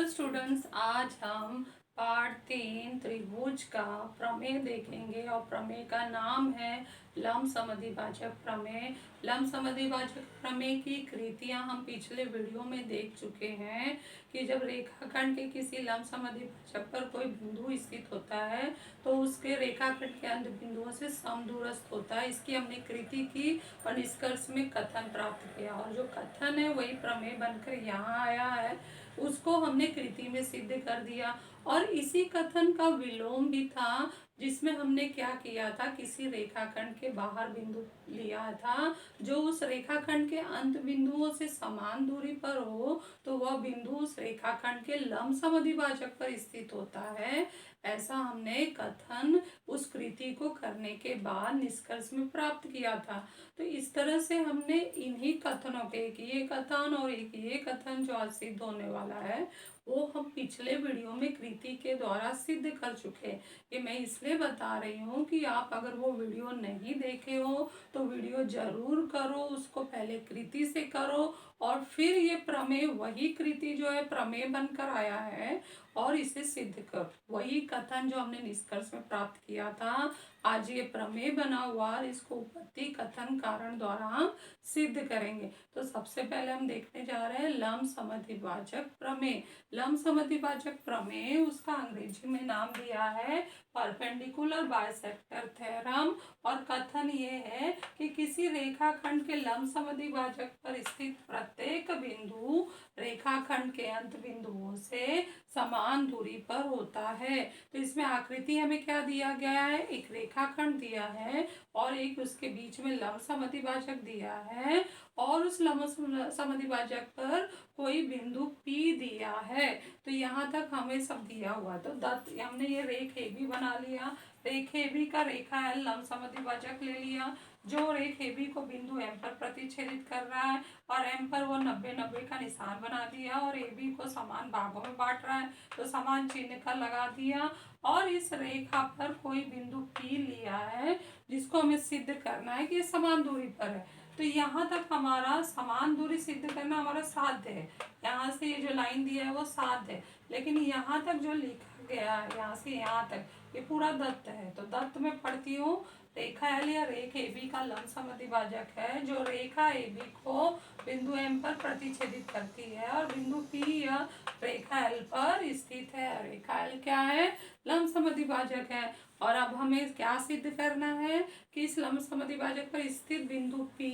Students, आज हम part 3 त्रिभुज का प्रमेय देखेंगे और प्रमेय का नाम है लंबसमद्विभाजक प्रमेय। लंबसमद्विभाजक प्रमेय की कृतियां हम पिछले वीडियो में देख चुके हैं कि जब रेखाखंड के किसी लंबसमद्विभाजक पर कोई बिंदु स्थित होता है तो उसके रेखाखंड के अंत बिंदुओं से समदूरस्थ होता है। इसकी हमने कृति की और निष्कर्ष में कथन प्राप्त किया और जो कथन है वही प्रमेय बनकर यहाँ आया है, उसको हमने कृति में सिद्ध कर दिया। और इसी कथन का विलोम भी था जिसमें हमने क्या किया था, किसी रेखाखंड के बाहर बिंदु लिया था जो उस रेखाखंड के अंत बिंदुओं से समान दूरी पर हो तो वह बिंदु उस रेखाखंड के लंबसमद्विभाजक पर स्थित होता है। ऐसा हमने कथन उस कृति को करने के बाद निष्कर्ष में प्राप्त किया था। तो इस तरह से हमने इन्हीं कथनों के, एक ये कथन और एक ये कथन जो आज सिद्ध होने वाला है वो हम पिछले वीडियो में कृति के द्वारा सिद्ध कर चुके। ये मैं इसलिए बता रही हूँ कि आप अगर वो वीडियो नहीं देखे हो तो वीडियो जरूर करो, उसको पहले कृति से करो और फिर ये प्रमेय, वही कृति जो है प्रमेय बनकर आया है और इसे सिद्ध करो। वही कथन जो हमने निष्कर्ष में प्राप्त किया था आज ये प्रमेय बना हुआ, इसको उपपत्ति कथन कारण द्वारा हम सिद्ध करेंगे। तो सबसे पहले हम देखने जा रहे हैं लंबसमद्विभाजक प्रमेय। लंबसमद्विभाजक प्रमेय, उसका अंग्रेजी में नाम दिया है परपेंडिकुलर बाइसेक्टर थ्योरम। और कथन ये है कि किसी रेखाखंड के लंबसमद्विभाजक पर स्थित प्रत्येक बिंदु रेखाखंड के अंत बिंदुओं से समान दूरी पर होता है। तो इसमें आकृति हमें क्या दिया गया है, एक रेखाखंड दिया है और एक उसके बीच में लंबसमद्विभाजक दिया है और उस लंबसमद्विभाजक पर कोई बिंदु P दिया है। तो यहाँ तक हमें सब दिया हुआ। तो दत्त हमने ये रेख AB बना लिया, रेख AB का रेखा L लंबसमद्विभाजक ले लिया जो रेख AB को बिंदु M पर प्रतिच्छेदित कर रहा है और M पर वो 90-90 का निशान बना दिया और AB को समान भागों में बांट रहा है तो समान चिन्ह का लगा दिया। और इस रेखा पर कोई बिंदु P लिया है जिसको हमें सिद्ध करना है कि ये समान दूरी पर है। तो यहाँ तक हमारा समान दूरी सिद्ध करना हमारा साध्य है। यहाँ से ये जो लाइन दिया है वो साध्य है, लेकिन यहाँ तक जो लिखा गया है यहाँ से यहाँ तक ये पूरा दत्त है। तो दत्त में पढ़ती हूँ, रेखा एल या रेख AB का लंबसमद्विभाजक है जो रेखा AB को बिंदु M पर प्रतिच्छेदित करती है और बिंदु P या रेखा L पर स्थित है। रेखा L क्या है, लंबसमद्विभाजक है। और अब हमें क्या सिद्ध करना है कि इस लंबसमद्विभाजक पर स्थित बिंदु P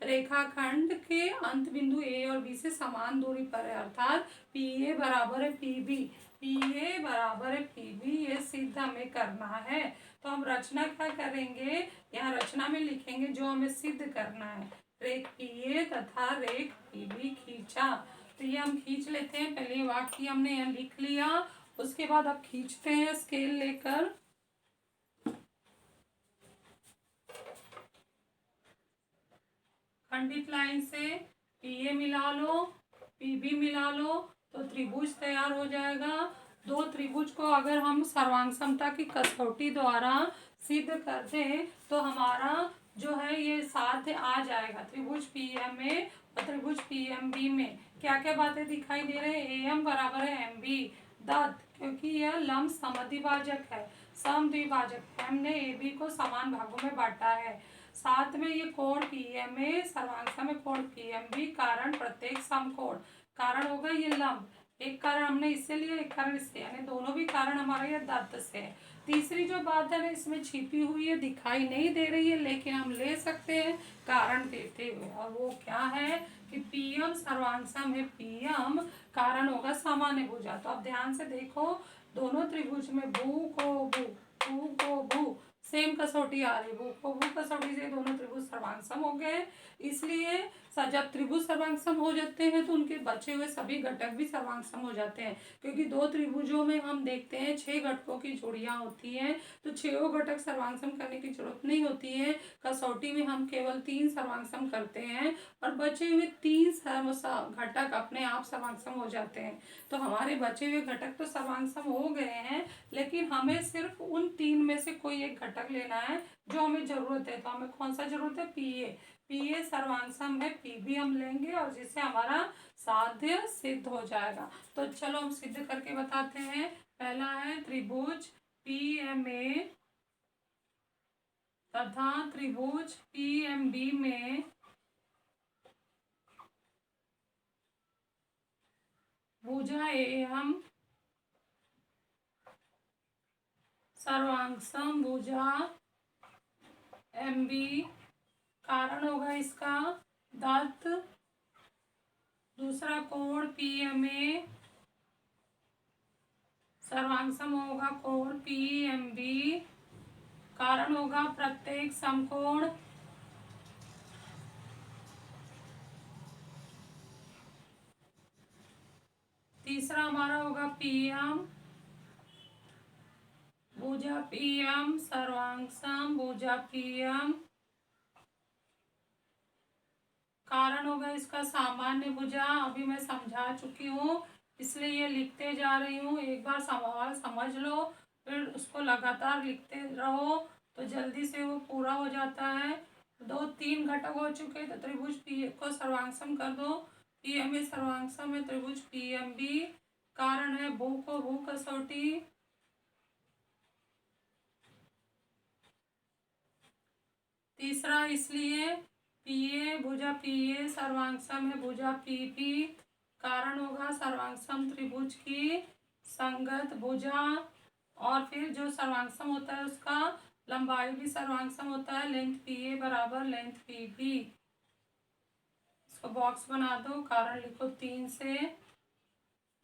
रेखाखंड के अंत बिंदु A और B से समान दूरी पर है, अर्थात PA बराबर है PB, PA बराबर है PB, ये सिद्ध हमें करना है। तो हम रचना क्या करेंगे, यहाँ रचना में लिखेंगे जो हमें सिद्ध करना है। रेख PA तथा रेख PB खींचा। तो ये हम खींच लेते हैं, पहले वाक्य हमने यहाँ लिख लिया, उसके बाद अब खींचते हैं स्केल लेकर। खंडित लाइन से PA मिला लो, PB मिला लो तो त्रिभुज तैयार हो जाएगा। दो त्रिभुज को अगर हम सर्वांग समता की कसौटी द्वारा सिद्ध करते तो हमारा जो है ये साध्य आ जाएगा। त्रिभुज PM में और त्रिभुज PMB में क्या क्या बातें दिखाई दे रहे हैं, AM बराबर है MB दत्त, क्योंकि यह लंब समद्विभाजक है, समद्विभाजक। हमने AB को समान भागों में बांटा है। साथ में ये कोण PMA सर्वांग में कोण PMB, कारण प्रत्येक समकोण, कारण होगा ये लंब। एक कारण हमने इससे लिया, एक कारण इससे, यानी दोनों भी कारण हमारे ये दत्त से है। तीसरी जो बात है ना इसमें छिपी हुई है, दिखाई नहीं दे रही है, लेकिन हम ले सकते हैं कारण देते हुए, और वो क्या है कि PM सर्वांग सम है, PM कारण होगा सामान्य भुजा। तो अब ध्यान से देखो, दोनों त्रिभुज में भू को भू, भू को भू, सेम कसौटी आ रही, भू को भू कसौटी से दोनों त्रिभुज सर्वांग हो गए। इसलिए जब त्रिभुज सर्वांग हो जाते हैं तो उनके बचे हुए सभी घटक भी सर्वांग हो जाते हैं, क्योंकि दो त्रिभुजों में हम देखते हैं 6 घटकों की जोड़ियां होती हैं, तो 6 घटक सर्वांग करने की जरूरत नहीं होती है। कसौटी में हम केवल 3 सर्वांग करते हैं और बचे हुए 3 घटक अपने आप सर्वांग हो जाते हैं। तो हमारे बचे हुए घटक तो सर्वांग हो गए हैं, लेकिन हमें सिर्फ उन 3 में से कोई एक घटक घटक लेना है जो हमें जरूरत है। तो हमें कौन सा जरूरत है? पीए सर्वांगसम है, पीबी हम लेंगे और जिससे हमारा साध्य सिद्ध हो जाएगा। तो चलो हम सिद्ध करके बताते हैं। पहला है त्रिभुज पीएमए तथा त्रिभुज पीएमबी में भुजा एम सर्वांगसम भुजा एमबी, कारण होगा इसका दत्त। दूसरा कोण पीएमए सर्वांगसम होगा कोण पीएमबी, कारण होगा प्रत्येक समकोण। तीसरा हमारा होगा पीएम भुजा पीएम सर्वांगसम भुजा पीएम, कारण होगा इसका सामान्य भुजा। अभी मैं समझा चुकी हूँ इसलिए ये लिखते जा रही हूँ। एक बार सवाल समझ लो फिर उसको लगातार लिखते रहो तो जल्दी से वो पूरा हो जाता है। 2-3 घटक हो चुके तो त्रिभुज पी को सर्वांगसम कर दो। पीएम ए सर्वांगसम है त्रिभुज पीएमबी, कारण है भू को भू कसौटी। तीसरा इसलिए पीए भुजा पीए सर्वांगसम है भुजा पीपी, कारण होगा सर्वांगसम त्रिभुज की संगत भुजा। और फिर जो सर्वांगसम होता है उसका लंबाई भी सर्वांगसम होता है, लेंथ पीए बराबर लेंथ पीबी। इसको बॉक्स बना दो, कारण लिखो 3 से।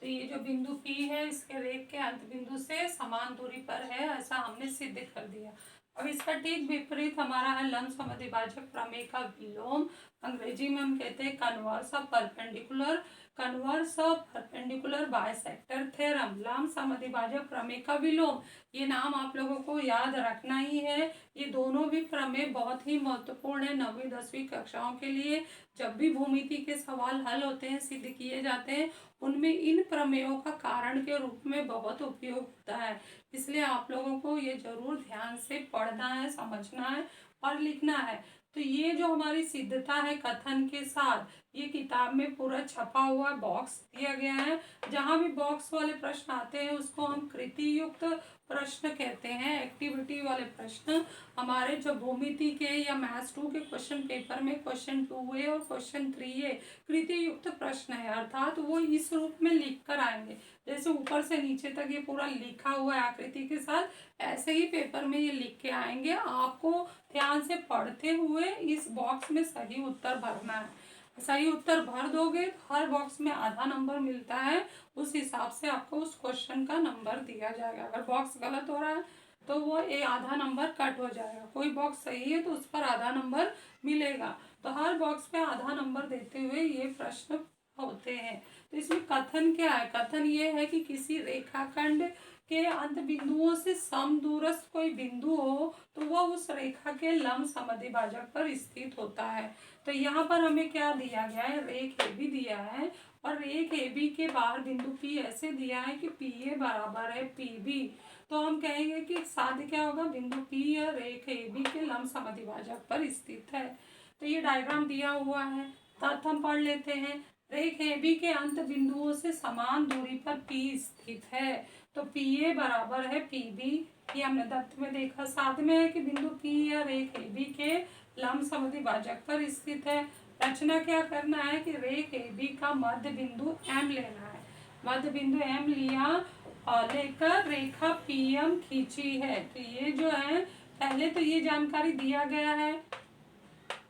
तो ये जो बिंदु P है इसके रेख के अंत बिंदु से समान दूरी पर है, ऐसा हमने सिद्ध कर दिया। अब इसका ठीक विपरीत हमारा है लंब समद्विभाजक प्रमेय का विलोम। अंग्रेजी में हम कहते हैं converse of perpendicular, converse of perpendicular bisector theorem, लंब समद्विभाजक प्रमेय का विलोम। ये नाम आप लोगों को याद रखना ही है। ये दोनों भी प्रमेय बहुत ही महत्वपूर्ण है 9वीं 10वीं कक्षाओं के लिए। जब भी भूमिति के सवाल हल होते हैं, सिद्ध किए जाते हैं, उनमें इन प्रमेयों का कारण के रूप में बहुत उपयोग होता है। इसलिए आप लोगों को ये जरूर ध्यान से पढ़ना है, समझना है और लिखना है। तो ये जो हमारी सिद्धता है कथन के साथ, ये किताब में पूरा छपा हुआ बॉक्स दिया गया है। जहाँ भी बॉक्स वाले प्रश्न आते हैं उसको हम कृति युक्त प्रश्न कहते हैं, एक्टिविटी वाले प्रश्न। हमारे जो भूमिति के या मैथ्स 2 के क्वेश्चन पेपर में क्वेश्चन 2A और क्वेश्चन 3A कृति युक्त प्रश्न है, अर्थात वो इस रूप में लिख कर आएंगे। जैसे ऊपर से नीचे तक ये पूरा लिखा हुआ है आकृति के साथ, ऐसे ही पेपर में ये लिख के आएंगे। आपको ध्यान से पढ़ते हुए इस बॉक्स में सही उत्तर भरना है। सही उत्तर भर दोगे तो हर बॉक्स में आधा नंबर मिलता है, उस हिसाब से आपको उस क्वेश्चन का नंबर दिया जाएगा। अगर बॉक्स गलत हो रहा है तो वो आधा नंबर कट हो जाएगा, कोई बॉक्स सही है तो उस पर आधा नंबर मिलेगा। तो हर बॉक्स पे आधा नंबर देते हुए ये प्रश्न होते हैं। तो इसमें कथन क्या है? कथन ये है कि किसी रेखाखंड के अंत बिंदुओं से समदूरस्थ कोई बिंदु हो तो वह उस रेखा के लंब समद्विभाजक पर स्थित होता है। तो यहाँ पर हमें क्या दिया गया है? रेख ए बी दिया है और रेख ए बी के बाहर बिंदु पी ऐसे दिया है कि पी ए बराबर है पी बी। तो हम कहेंगे कि साध्य क्या होगा? बिंदु पी या रेख ए बी के लंब समद्विभाजक पर स्थित है। तो ये डायग्राम दिया हुआ है, तथ्य हम पढ़ लेते हैं। रेख ए बी के अंत बिंदुओं से समान दूरी पर पी स्थित है, तो पी ए बराबर है पी बी। ये हमने दत्त में देखा। साथ में है कि बिंदु पी या रेख ए बी के लंब समद्विभाजक पर स्थित है। रचना क्या करना है कि रेख ए बी का मध्य बिंदु एम लेना है। मध्य बिंदु एम लिया और लेकर रेखा पी एम खींची है। तो ये जो है पहले तो ये जानकारी दिया गया है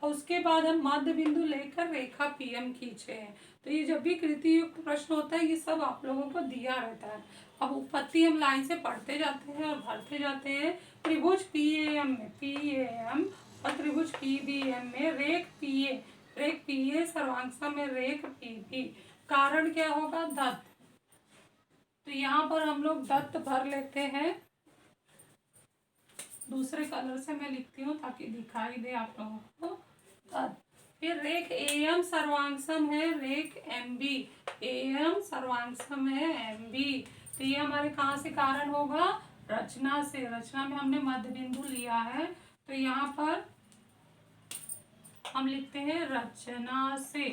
और उसके बाद हम मध्य बिंदु लेकर रेखा पीएम खींचे हैं। तो ये जब भी कृति युक्त प्रश्न होता है ये सब आप लोगों को दिया रहता है। अब उत्पत्ति हम लाइन से पढ़ते जाते हैं और भरते जाते हैं। त्रिभुज पीएम में पीएम और त्रिभुज पीबीएम में रेख पीए सर्वांगसम में रेख पीबी, कारण क्या होगा? दत्त। तो यहाँ पर हम लोग दत्त भर लेते हैं। दूसरे कलर से मैं लिखती हूँ ताकि दिखाई दे आप लोगों को। फिर रेख एम सर्वांगसम है रेख एम बी, एम सर्वांगसम है एम बी। तो ये हमारे कहाँ से कारण होगा? रचना से, रचना में हमने मध्य बिंदु लिया है, तो यहाँ पर हम लिखते हैं रचना से।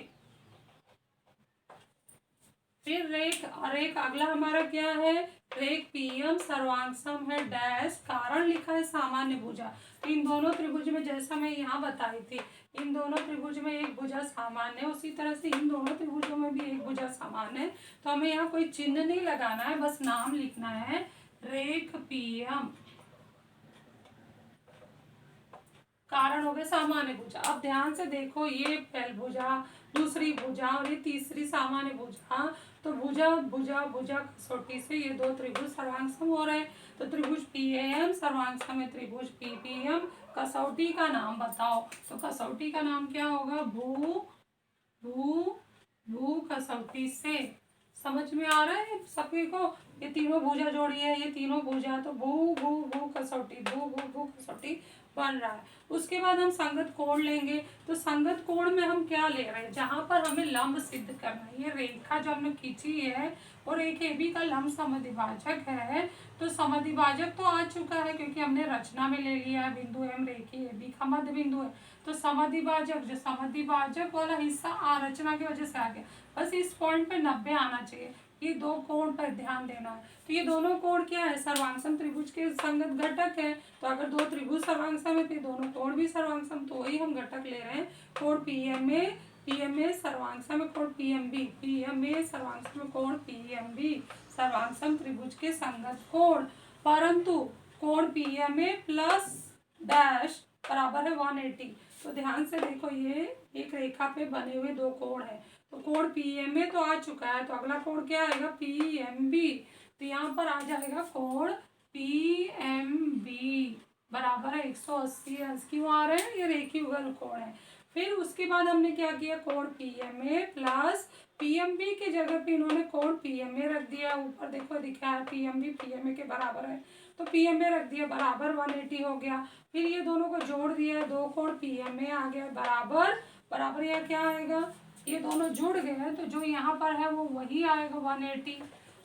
फिर रेख, रेख अगला हमारा क्या है, रेख पीएम सर्वांगसम है डैश, कारण लिखा है सामान्य भुजा। तो इन दोनों त्रिभुज में, जैसा मैं यहाँ बताई थी, इन दोनों त्रिभुज में एक भुजा सामान्य है, उसी तरह से इन दोनों त्रिभुजों में भी एक भुजा सामान्य है। तो हमें यहाँ कोई चिन्ह नहीं लगाना है, बस नाम लिखना है रेख पीएम, कारण हो गए सामान्य भुजा। अब ध्यान से देखो, ये पहली भुजा, दूसरी भुजा और ये तीसरी सामान्य भुजा, तो भुजा भुजा भुजा कसौटी से ये दो त्रिभुज सर्वांगसम हो रहे हैं। तो त्रिभुज पीएम सर्वांगसम है त्रिभुज पीपीएम, कसौटी का नाम बताओ। तो कसौटी का नाम क्या होगा, भू भू भू कसौटी से। समझ में आ रहा है सभी को, ये तीनों भुजा जोड़ी है, ये तीनों भुजा, तो भू भू भू कसौटी, भू भू भू कसौटी बन रहा है। उसके बाद हम संगत कोण लेंगे। तो संगत कोण में हम क्या ले रहे हैं, जहां पर हमें लंब सिद्ध करना है, ये रेखा जो हमने खींची है और एक AB का लंब समद्विभाजक है। तो समद्विभाजक तो आ चुका है क्योंकि हमने रचना में ले लिया है, बिंदु M रेखी AB का मध्य बिंदु है। तो समद्विभाजक, जो समद्विभाजक वाला हिस्सा रचना की वजह से आ गया, बस इस पॉइंट पे 90 आना चाहिए। ये दो कोण पर ध्यान देना है। तो ये दोनों कोण क्या है, सर्वांगसम त्रिभुज के संगत घटक है। तो अगर दो त्रिभुज सर्वांगसम है तो दोनों कोण भी सर्वांगसम, तो वही हम घटक ले रहे हैं। कोण पीएमए सर्वांगसम है, कोण पीएमए सर्वांगसम है, कोण पीएमबी सर्वांगसम त्रिभुज के संगत कोण। परंतु कोण पीएमए प्लस डैश बराबर है 180। तो ध्यान से देखो, ये एक रेखा पे बने हुए दो कोण है। तो कोण पीएमए तो आ चुका है, तो अगला कोण क्या आएगा, पीएमबी। तो यहाँ पर आ जाएगा कोण पीएमबी बराबर है 180। क्यों आ रहे हैं, ये रेखी युगल कोण है। फिर उसके बाद हमने क्या किया, कोण पीएमए प्लस पीएमबी की जगह पे इन्होंने कोण पीएमए रख दिया। ऊपर देखो दिखा है पीएमबी पीएमए के बराबर है, तो पीएमए रख दिया, बराबर 180 हो गया। फिर ये दोनों को जोड़ दिया, दो कोण पीएमए आ गया बराबर, बराबर यह क्या आएगा, ये दोनों जुड़ गए हैं, तो जो यहाँ पर है वो वही आएगा 180।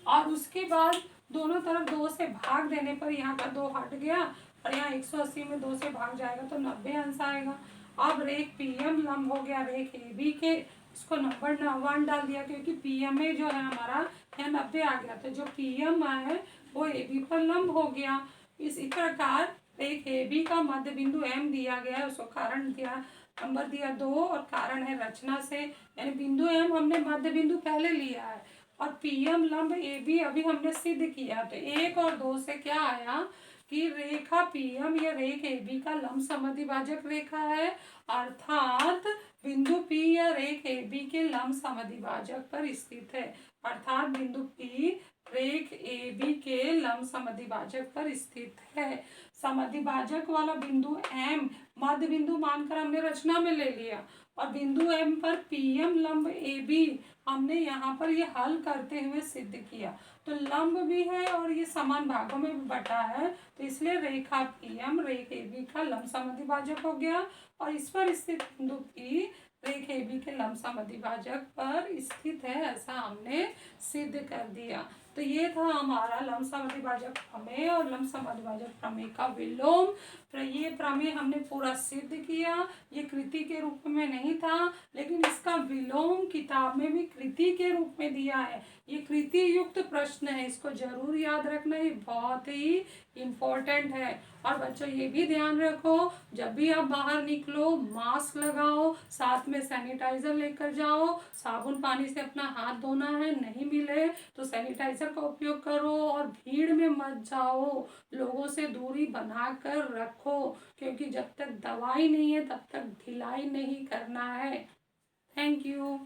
और उसके बाद दोनों तरफ 2 से भाग देने पर यहाँ का 2 हट गया और यहाँ 180 में 2 से भाग जाएगा तो 90 अंश आएगा। अब रेख पीएम लंब हो गया रेख AB के, इसको नंबर 1 डाल दिया क्योंकि पीएमए जो है हमारा यहाँ 90 आ गया, तो जो पीएम है वो AB पर लंब हो गया। इसी प्रकार रेख AB का मध्य बिंदु M दिया गया है, उसको कारण दिया, नंबर दिया 2 और कारण है रचना से, यानी बिंदु M हमने मध्य बिंदु पहले लिया है और पीएम लंब AB अभी हमने सिद्ध किया। तो 1 और 2 से क्या आया कि रेखा पीएम या रेख AB का लंब समद्विभाजक रेखा है, अर्थात बिंदु P या रेख AB के लंब समद्विभाजक पर स्थित है, अर्थात बिंदु P रेख AB के लंब समद्विभाजक पर स्थित है। समद्विभाजक वाला बिंदु M मध्य बिंदु मानकर हमने रचना में ले लिया और बिंदु M पर पीएम लंब AB हमने यहाँ पर ये हल करते हुए सिद्ध किया। तो लंब भी है और ये समान भागों में भी बटा है, तो इसलिए रेखा पीएम रेख AB का लंब समद्विभाजक हो गया और इस पर स्थित बिंदु P रेख AB के लंब समद्विभाजक पर स्थित है, ऐसा हमने सिद्ध कर दिया। तो ये था हमारा लंब समद्विभाजक प्रमेय और लंब समद्विभाजक प्रमेय का विलोम। ये प्रमेय हमने पूरा सिद्ध किया, ये कृति के रूप में नहीं था, लेकिन इसका विलोम किताब में भी कृति के रूप में दिया है। ये कृति युक्त प्रश्न है, इसको जरूर याद रखना, ये बहुत ही इम्पोर्टेंट है। और बच्चों ये भी ध्यान रखो, जब भी आप बाहर निकलो मास्क लगाओ, साथ में सैनिटाइजर लेकर जाओ, साबुन पानी से अपना हाथ धोना है, नहीं मिले तो सैनिटाइजर का उपयोग करो और भीड़ में मत जाओ, लोगों से दूरी बनाकर रखो, क्योंकि जब तक दवाई नहीं है तब तक ढिलाई नहीं करना है। Thank you.